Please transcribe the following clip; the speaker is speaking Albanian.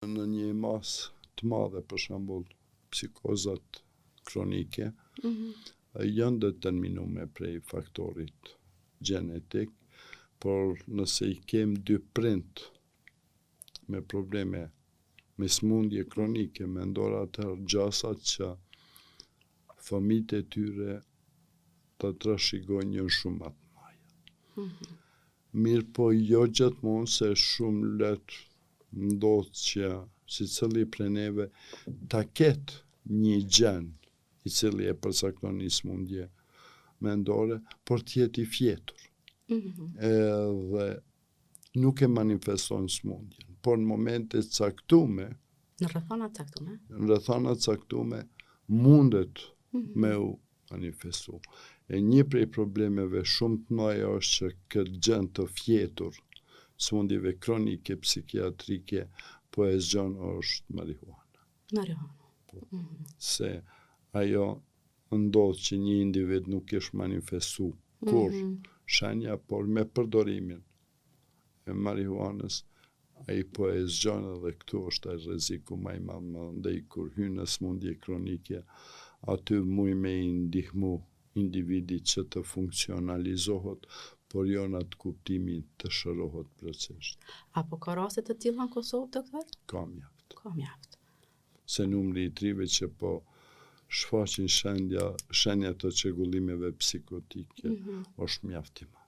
Në një masë të madhe, për shembull, psikozat kronike, janë determinume prej faktorit gjenetik, por nëse I kem dy prind me probleme, me smundje kronike, mendor atëherë gjasat që fëmijët e tyre të trashëgojnë janë shumë më të mëdha. Mirë po jo gjithmonë se shumë lehtë ndodh që secili prej neve ta ketë një gjen I cili e përcakton një smundje mendore, por të jetë I fjetur. Edhe nuk e manifeston smundjen, por në momente caktume, Në rrethana caktume mundet me u manifestu. E një prej problemeve shumë të mëdha është që këtë gjën të fjetur, smundjeve kronike psikiatrike, po e zgjon është marihuana. Se ajo ndodh që një individ nuk është manifestu kur shenja, por me përdorimin e marihuanës, ai po e zgjon edhe këtu është ai rreziku më I madh, ndaj kur hyn në smundje kronike, aty muj me I ndihmu individi që të funksionalizohet, por jo në atë kuptimin të shërohet plotësisht. Apo ka raste të tilla në Kosovë, doktor? Ka mjaft. Ka mjaft. Se numri I trive që po shfaqin shenja të çrregullimeve psikotike është mjaft I madh.